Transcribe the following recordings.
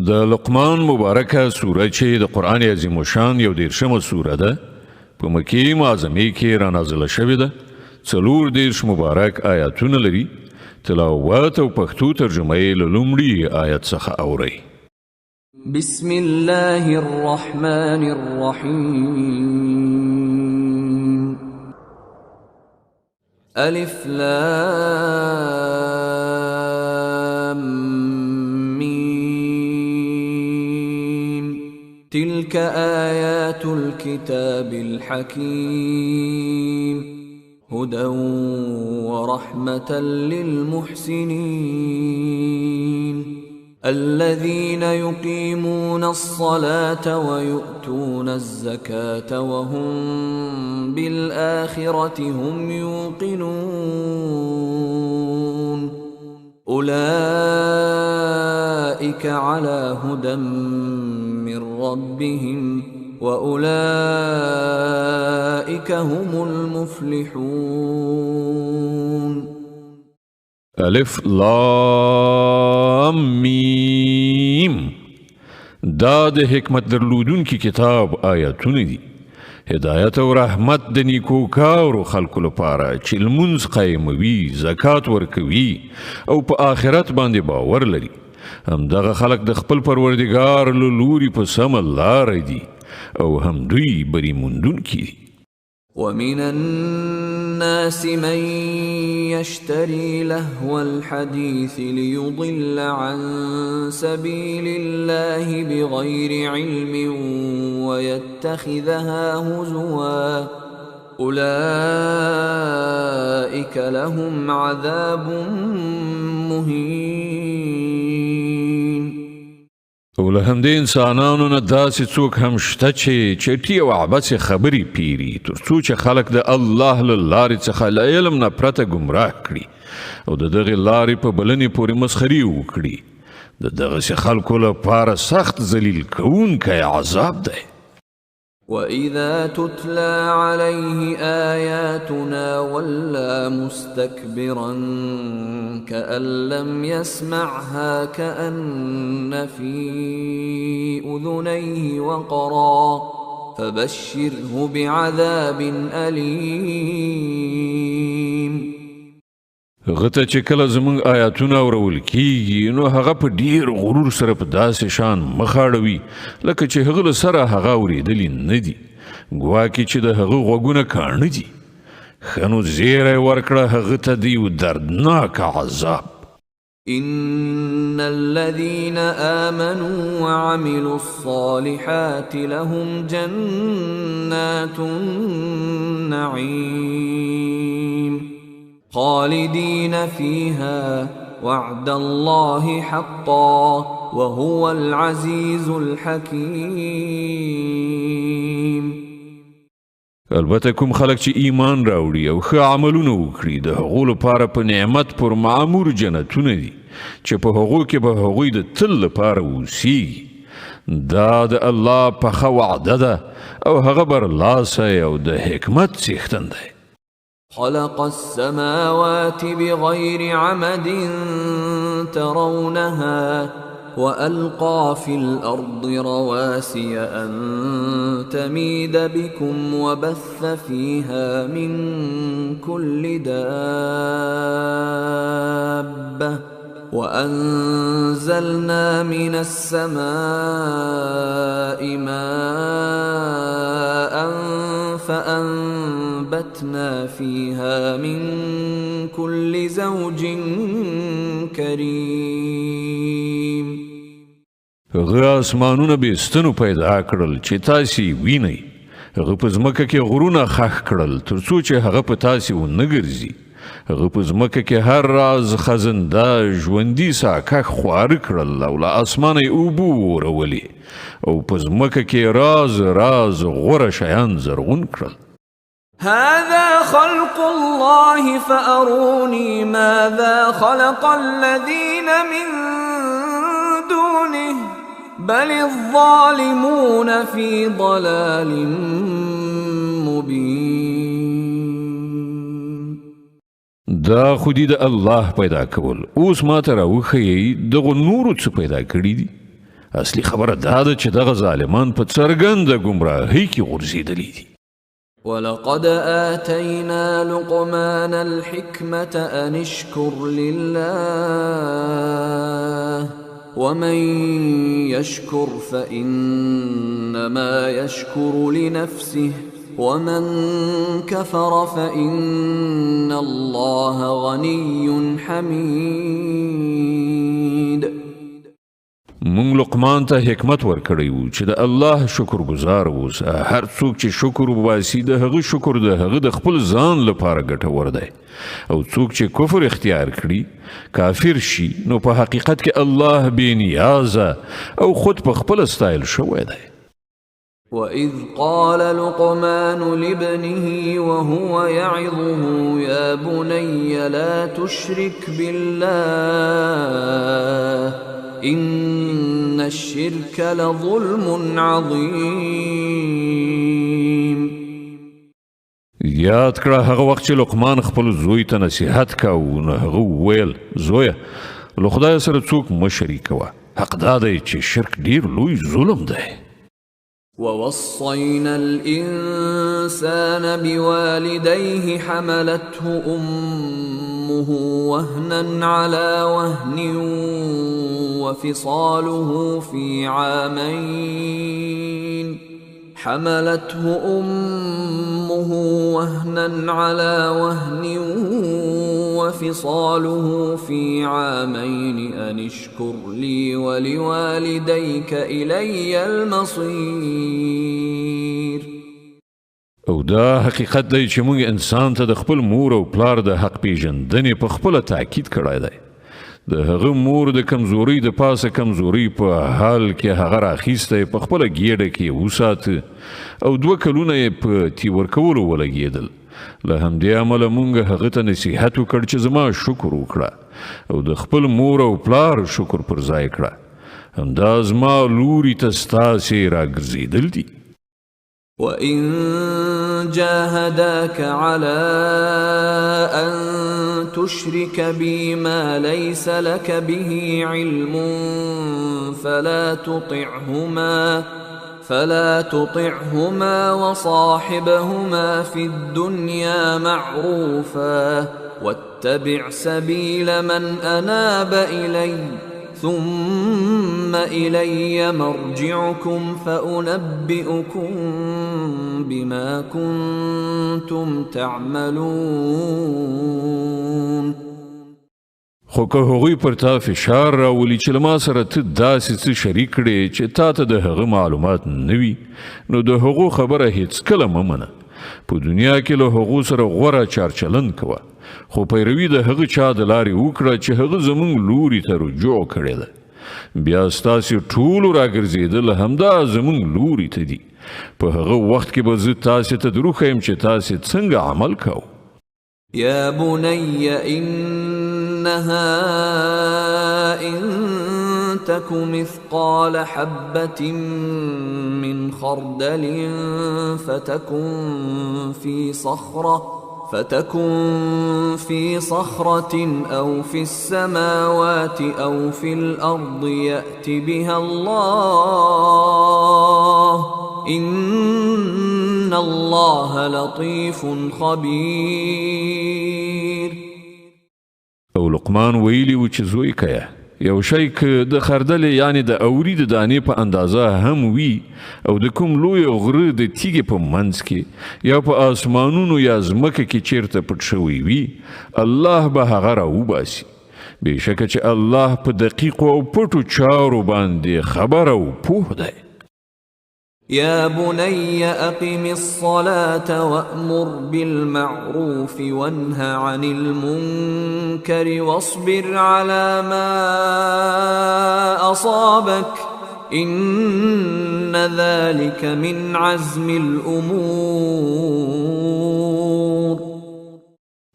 د لقمان مبارکه سوره چې د قرآن عظیم الشان یو 13مه سوره ده په مکې معظمې کې را نازله شوې ده. 40 مبارک آیاتونه لري. تلاوت او پښتو ترجمه یې له لومړي آیت څخه اورئ. بسم الله الرحمن الرحیم. الف لام میم تلك آیات الكتاب الحکیم هدى ورحمة للمحسنين الذين يقيمون الصلاة ويؤتون الزكاة وهم بالآخرة هم يوقنون أولئك على هدى من ربهم وأولئك هم المفلحون. الف لام میم. دا د حکمت درلودون کی کتاب آیاتونه دي. هدایت او رحمت د نیکو کارو خلکو لپاره چې لمونځ قایموي، زکات ورکوي او په آخرت باندې باور لري. همدغه خلک د خپل پروردګار له لوري په سمه لاره دي او هم دوی بری موندون کی. ومن الناس من يشتري لهو الحديث ليضل عن سبيل الله بغير علم ويتخذها هزوا أولئك لهم عذاب مهين. او له همدې انسانانو نه داسې څوک هم شته چې چټي او عبث خبرې پیري تر څو چې خلک د الله له لارې څخه له علم نه پرته ګمراه کړي او د دغې لارې په بلنې پورې مسخري وکړي. د دغسې خلکو لپاره سخت ذلیل کوونکی عذاب دی. وَإِذَا تُتْلَى عَلَيْهِ آيَاتُنَا وَلَّى مُسْتَكْبِرًا كَأَن لَّمْ يَسْمَعْهَا كَأَنَّ فِي أُذُنَيْهِ وَقْرًا فَبَشِّرْهُ بِعَذَابٍ أَلِيمٍ. غته چې کله زمونږ آیاتونه اورول کیږي نو هغه په ډیر غرور سره په داسې شان مخاړوي لکه چې هغه له سره هغه اورېدلی نه دي، ګواکې چې د هغه غوږونه کاڼه دي. ښه نو زیری ورکړه هغه ته د یو دردناک عذاب. إن الذين آمنوا وعملوا الصالحات لهم جنات النعيم خالدين فيها وعد الله حقا وهو العزيز الحكيم. البته کوم خلک چې ایمان راوړي او ښه عملونه وکړي د هغو لپاره په نعمت پر معمور جنتونه دي چې په هغو کې به هغوی د تل لپاره اوسیږي. دا د الله پخه وعده ده او هغه برلاسی او د حکمت څښتن دی. خلق السماوات بغير عمد ترونها وألقى في الأرض رواسي أن تميد بكم وبث فيها من كل دابة وأنزلنا من السماء ماء فأنبتنا فيها من كل زوج كريم. هغه اسمانونه بېستنو پیدا کړل چې تاسې وینئ. هغه په ځمکه کې غرونه خښ کړل تر څو چې هغه په تاسې ونه ګرځي. هغه په ځمکه کې هر راز خزنده ژوندي ساکښ خواره کړل او له اسمانه یې اوبه ورولې او په ځمکه کې راز راز غوره شیان زرغون کړل. هذا خلق الله فأروني ماذا خلق الذين من دونه بل الظالمون في ضلال مبين. دا خودی د الله پیدا کول. اوس ما ته راوښیي دغه نورو څه پیدا کړي دي. اصلي خبره دا ده چې دغه ظالمان په څرګنده ګمراهۍ کې غورځېدلي دي. ولقد آتينا لقمان الحكمة أن اشكر لله ومن يشكر فإنما يشكر لنفسه ومن كفر فإن الله غني حميد. مونږ لقمان ته حکمت ورکړی وو چې د الله شکر گزار اوسه. هر څوک چې شکر وباسي د هغه شکر د هغه د خپل ځان لپاره ګټور دی، او څوک چې کفر اختیار کړي کافر شي نو په حقیقت کې الله بې نیازه او خود په خپل ستایل شوی دی. وَإِذْ قَالَ لُقْمَانُ لِابْنِهِ وَهُوَ يَعِظُهُ يَا بُنَيَّ لَا تُشْرِكْ بِاللَّهِ إِنَّ الشِّرْكَ لَظُلْمٌ عَظِيمٌ. یاد کړه هغه وخت چې لقمان خپل زوی ته نصیحت کاوه نو هغه وویل زویه له خدای سره څوک مه شریکوه، حق دا دی چې شرک ډیر لوی ظلم دی. ووصينا الإنسان بوالديه حملته أمه وهنا على وهن وفصاله في عامين وفصاله في عامين أن اشكر لي ولوالديك إلي المصير. او دا حقیقت دی چې موږ انسان ته د خپل مور او پلار د حق پیژندنې په خپله تاکید کړی دی. د هغه مور د کمزورۍ د پاسه کمزورۍ په حال کې هغه راخیستی په خپله ګېډه کې وساته او 2 کلونه یې په تی ورکولو ولګېدل. له همدې امله موږ هغه ته نصیحت وکړ چې زما شکر وکړه او د خپل مور او پلار شکر پر ځای کړه. همدا زما لوري ته ستاسې راګرځېدل دي. وَإِن جَاهَدَاكَ عَلَىٰ أَن تُشْرِكَ بِي مَا لَيْسَ لَكَ بِهِ عِلْمٌ فَلَا تُطِعْهُمَا وَصَاحِبْهُمَا فِي الدُّنْيَا مَعْرُوفًا وَاتَّبِعْ سَبِيلَ مَنْ أَنَابَ إِلَيَّ ثم إلي مرجعكم فأنبئكم بما كنتم تعملون. خو که هغوی پر تا فشار راولي چې له ما سره ته داسې څه شریک کړې چې تا ته د هغه معلومات نه وي نو د هغو خبره هیڅکله مه منه. په دنیا کې له هغو سره غوره چارچلند کوه، خو پیروي د هغه چا د لارې وکړه چې هغه زموږ لوري ته رجوع کړې ده. بیا ستاسې ټولو راګرځېدل همدا زموږ لوري ته دي. په هغه وخت کې به زه تاسې ته دروښیم چې تاسې څنګه عمل کوو. يا بني إنها إن تك مثقال حبة من خردل فتكن في صخرة أو في السماوات أو في الأرض يأت بها الله إن الله لطيف خبير. او لقمان ویلی و چې زوی کیا یو شی که د خردل یعنی د اوری د دانې په اندازه هم وي او د کوم لوی غره د تیږې په منځ کې یا په آسمانونو یا ځمکه کې چیرته پټ شوی وي الله به هغه راوباسي. بېشکه چې الله په دقیقو او پټو چارو باندې خبر او پوه دی. يا بني أقم الصلاة وأمر بالمعروف وانه عن المنكر واصبر على ما أصابك إن ذلك من عزم الأمور.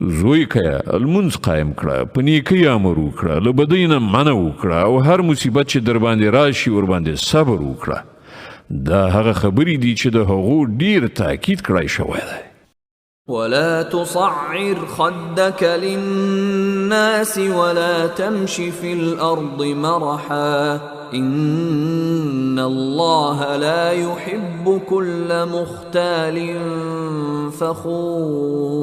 زوی کیا المنځ قایم کړه، په نیکۍ امر وکړه، له بدۍ نه منع وکړه او هر مصیبت چې در باندې راشي ور باندې صبر وکړه. دا هغه خبرې دي چې د هغو ډیر تاکید کړی شوی دی. ولا تصعر خدك للناس ولا تمش في الأرض مرحا إن الله لا يحب كل مختال فخور.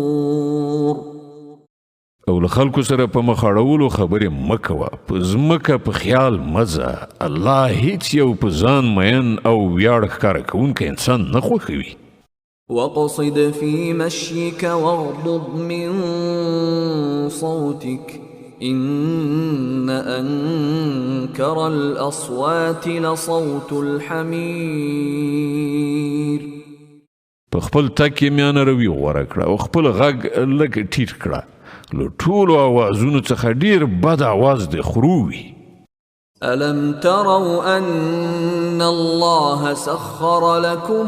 او له خلکو سره په مخ اړولو خبرې مه کوه، په ځمکه په خیال مزه. الله هیڅ یو په ځان مین او ویاړ ښکاره کوونکی انسان نه خوښوي. واقصد في مشيك واغضض من صوتك إن أنكر الأصوات لصوت الحمير. په خپل تک یې میانه روي غوره کړه او خپل غږ لږ ټیټ کړه. له ټولو اوازونو څخه ډیر بد اواز د خرو وي. ألم تروا أن الله سخر لكم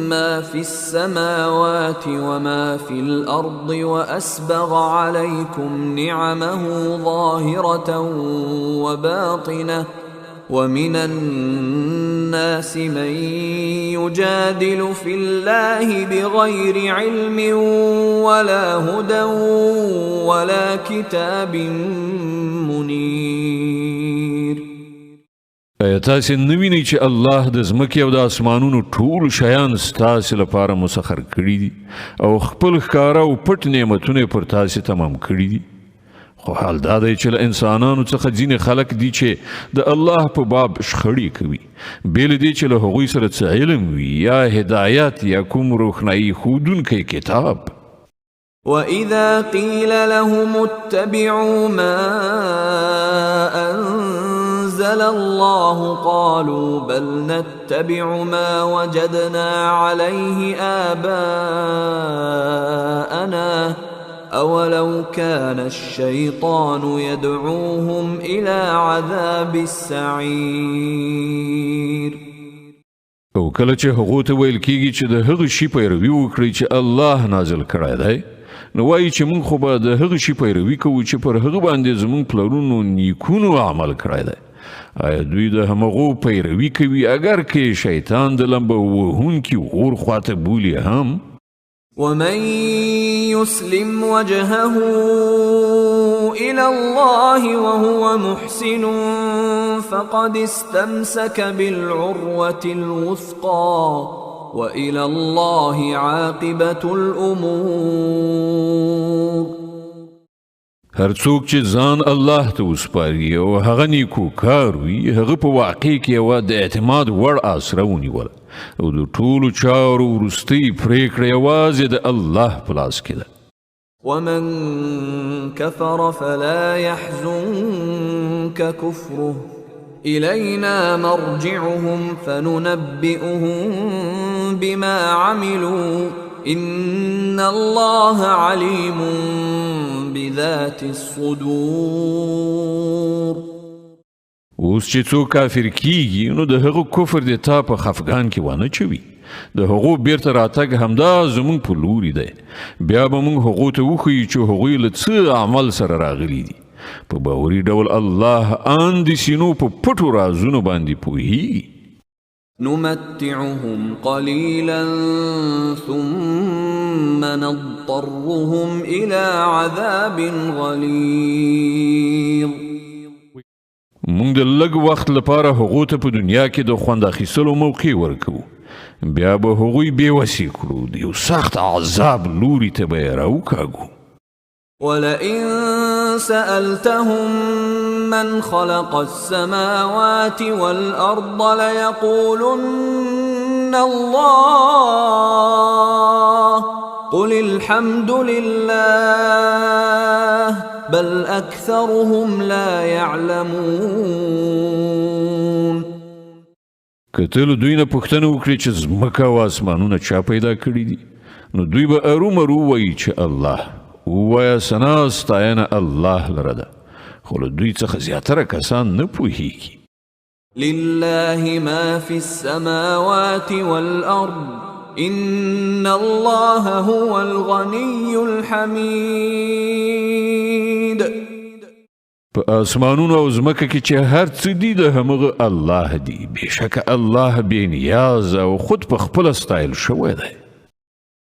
ما في السماوات وما في الأرض وأسبغ عليكم نعمه ظاهرة وباطنة ومن الناس من يجادل في الله بغير علم ولا هدى ولا كتاب منير. ایا تاسې نه وینئ چې الله د ځمکې او د اسمانونو ټول شیان ستاسې لپاره مسخر کړي دي او خپل ښکاره او پټ نعمتونه پر تاسې تمام کړي دي؟ خو حال دا دی چې له انسانانو څخه ځینې خلک دي چې د الله په باب شخړې کوي، بې له دې چې له هغوی سره څه علم وي یا هدایت یا کوم روښنایي ښودونکی کتاب. وَإِذَا قِيلَ لَهُمُ اتَّبِعُوا مَا أَنزَلَ اللَّهُ قَالُوا بَلْ نَتَّبِعُ مَا وَجَدْنَا عَلَيْهِ آبَاءَنَا أَوَلَوْ كَانَ الشَّيْطَانُ يَدْعُوهُمْ إِلَى عَذَابِ السَّعِيرِ. او کله چې هغو ته ویل کېږي چې د هغه شي پیروي وکړئ چې الله نازل کړی دی، نو وایي چې موږ خو به د هغه شي پیروي کوو چې پر هغه باندې زموږ پلرونو نیکونو عمل کړی دی. آیا دوی د همغو پیروي کوي اگر که شیطان د لمبه وهونکي اور خواته بولي هم؟ ومن يسلم وجهه إلى الله وهو محسن فقد استمسك بالعروة الوثقى وإلى الله عاقبة الأمور. هر څوک چې ځان الله ته وسپاري او هغه نیکو کار وي، هغه په واقع کې یوه د اعتماد وړ آسره ونیوله او د ټولو چارو وروستۍ پرېکړه یوازې د الله په لاس کې ده. ومن كفر فلا يحزنك كفره إلينا مرجعهم فننبئهم بما عملوا إن الله عليم بذات الصدور. اوس چې څوک کافر کیږي نو د هغو کفر د تا په خفګان کې وانه چوي. د هغو بیرته راتګ همدا زمونږ په لوري دی. بیا به موږ هغو ته وښیو چې هغوی له څه عمل سره راغلي دي. په باوري ډول الله ان د سینو په پټو رازونو باندې پوهیږي. نمتعهم قليلا ثم نضطرهم إلى عذاب غليظ. موږ د لږ وخت لپاره هغو ته په دنیا کې د خوند اخیستلو موقع ورکوو، بیا به هغوی بېوسې کړو، د یو سخت عذاب لوري ته به یې راوکاږو. ولئن سألتهم من خلق السماوات والأرض ليقولن الله قل الحمد لله بل أكثرهم لا يعلمون. که ته له دوی نه پوښتنه وکړې چې ځمکه او اسمانونه چا پیدا کړي دي، نو دوی به ارومرو وایي چې الله. ووایه ثنا ستاینه الله لره ده، خو له دوی څخه زیاتره کسان نه پوهیږي. لله ما في السماوات والأرض إن الله هو الغني الحميد. په اسمانونو او ځمکه کې چې هر څه دي د همغه الله دی. بېشکه الله بې نیاز او خود په خپله ستایل شوی دی.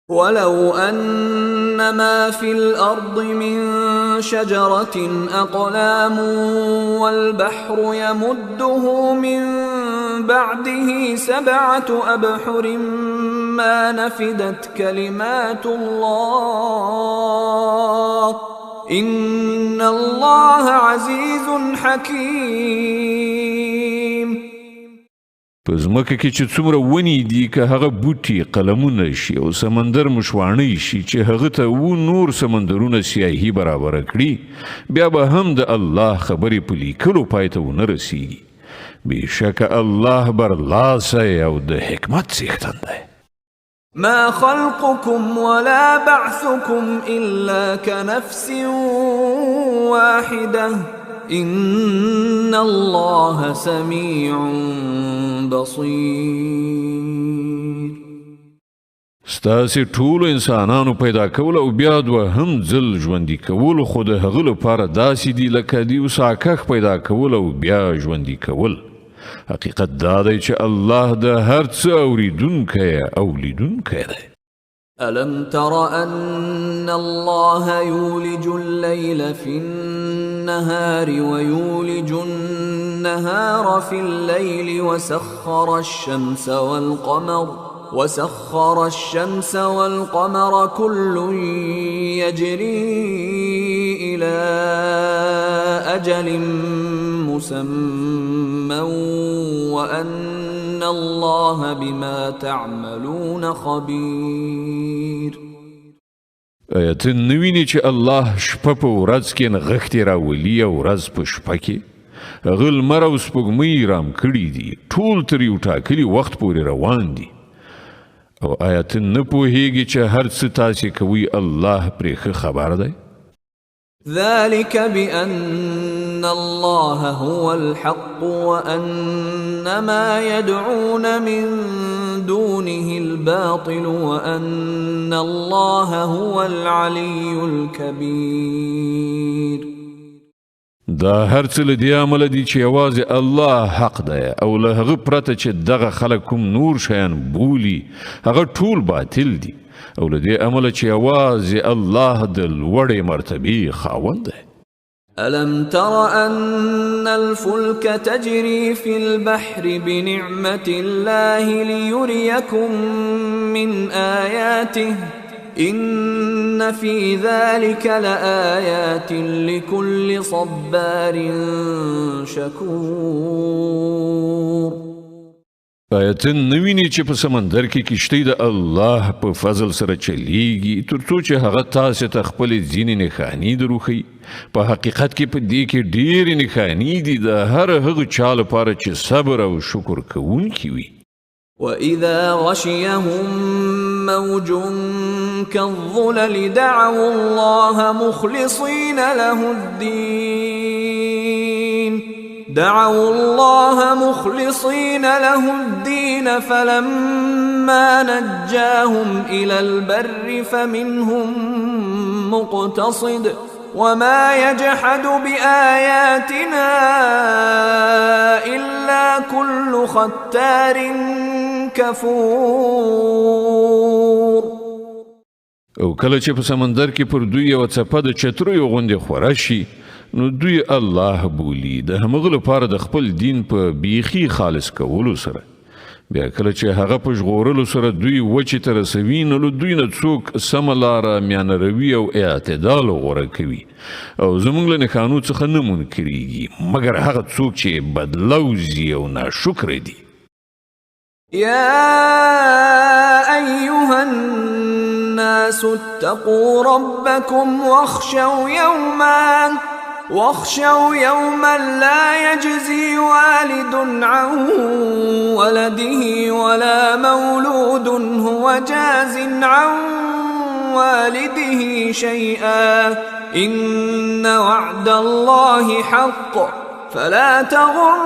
ولو أن ما في الأرض من شجرة أقلام والبحر يمده من بعده 7 أبحر ما نفدت كلمات الله إن الله عزيز حكيم. په ځمکه کې چې څومره ونې دي که هغه بوټي قلمونه شي او سمندر مشواڼۍ شي چې هغه ته نور سمندرونه سیاهي برابره کړي بیا به هم د الله خبرې په لیکلو پای ته ونه رسیږي. بېشکه الله برلاسی او د حکمت څښتن دی. ما خلقكم ولا بعثكم إلا كنفس واحدة إن الله سميع بصير. ستاسې ټولو انسانانو پیدا کول او بیا دوهم ځل ژوندي کول خو د هغه لپاره داسې دي لکه د یو ساکښ پیدا کول او بیا ژوندي کول. حقیقت دا دی چې الله د هر څه اوریدونکی او لیدونکی دی. ألم تر أن الله يولج الليل في النهار ويولج النهار في الليل وسخر الشمس والقمر كل يجري إلى أجل مسمى وأن الله بما تعملون خبير. ته نویني چې الله شپه په ورځ کې نغښتې راولي او ورځ په شپه کې هغه لمر او سپوږمۍ رام کړي دي ټول تر یو ټاکلي وخت پورې روان دي او آیا ته نه پوهیږي چې هر څه تاسې کوي الله پرې ښه خبر دی؟ ذلك بأن الله هو الحق وأن ما يدعون من دونه الباطل وأن الله هو العلي الكبير. دا هر څه له دې عمله دي چې یوازې الله حق دی او له هغه پرته چې دغه خلک کوم نور شیان بولي هغه ټول باطل دي او له دې عمله چې یوازې الله د لوړې مرتبې خاوند دی. ألم تر أن الفلك تجري في البحر بنعمة الله ليريكم من آياته إن في ذلك لآيات لكل صبار شكور. آیت نویني چې په سمندر کې کشتۍ د الله په فضل سره چلیږي تر څو چې هغه تاسې ته خپلې ځینې نښانې دروښیي. په حقیقت کې په دې کې ډېرې نښانې دي د هر هغه چا لپاره چې صبر او شکر کوونکي وي. وإذا غشيهم موج كالظلل دعوا الله مخلصين له الدين فلما نجاهم إلى البر فمنهم مقتصد وما يجحد بآياتنا إلا كل ختار كفور. او کله چې په سمندر کې پر دوی یو څپه د چترو غوندې خوره شي نو دوی الله بولي د همغه لپاره د خپل دین په بیخي خالص کولو سره. بیا کله چې هغه په ژغورلو سره دوی وچې ته رسوي نو له دوی نه څوک سمه لاره میانه روي او اعتدال غوره کوي او زموږ له نښانو څخه نه منکرېږي مګر هغه څوک چې بدلوزي او ناشکره دي. يا أيها الناس اتقوا ربكم واخشوا يوما لا يجزي والد عن ولده ولا مولود هو جاز عن والده شيئا إن وعد الله حق فلا تغرنكم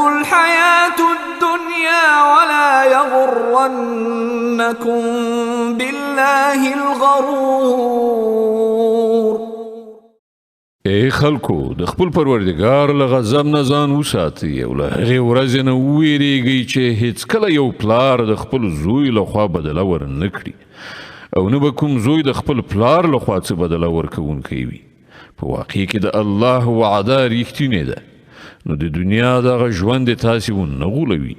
الحياة الدنيا ولا يغرنكم بالله الغرور. ای خلکو د خپل پروردګار له غضب نه ځان وساتئ او له هغې ورځې نه وویرېږئ چې هیڅکله یو پلار د خپل زوی له خوا بدله ورنه کړي او نه به کوم زوی د خپل پلار لخوا څه بدله ورکوونکی وي. په واقع کې د الله وعده ریښتینې ده، نو د دنیا دغه ژوند تاسې ونه غولوي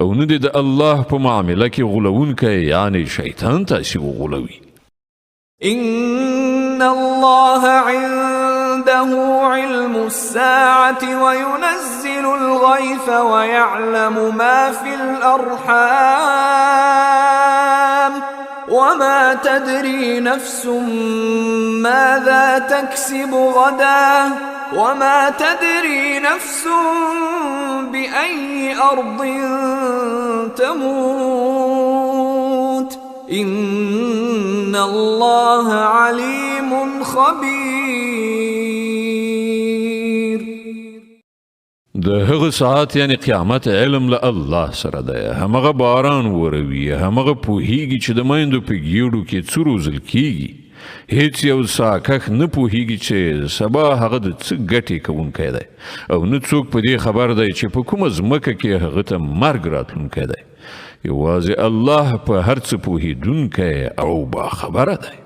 او نه د الله په معامله کې غولونکی یعنی شیطان تاسې وغولوي. إن الله عنده علم الساعة وينزل الغيث ويعلم ما في الأرحام وما تدري نفس ماذا تكسب غدا وما تدري نفس بأي أرض تموت إن الله عليم خبير. د هغه ساعت یعنی قیامت علم له الله سره ده. همغه باران وروي، همغه پوهیږي چې د میندو په ګیډو کې څه روزل کیږي. هیڅ یو ساکخ نه پوهیږي چې سبا هغه د څه ګټې کوونکی دی او نه څوک په دې خبر دی چې په کومه ځمکه کې هغه ته مرګ راتلونکی دی. یوازې الله په هر څه پوهیدونکی او باخبره دی.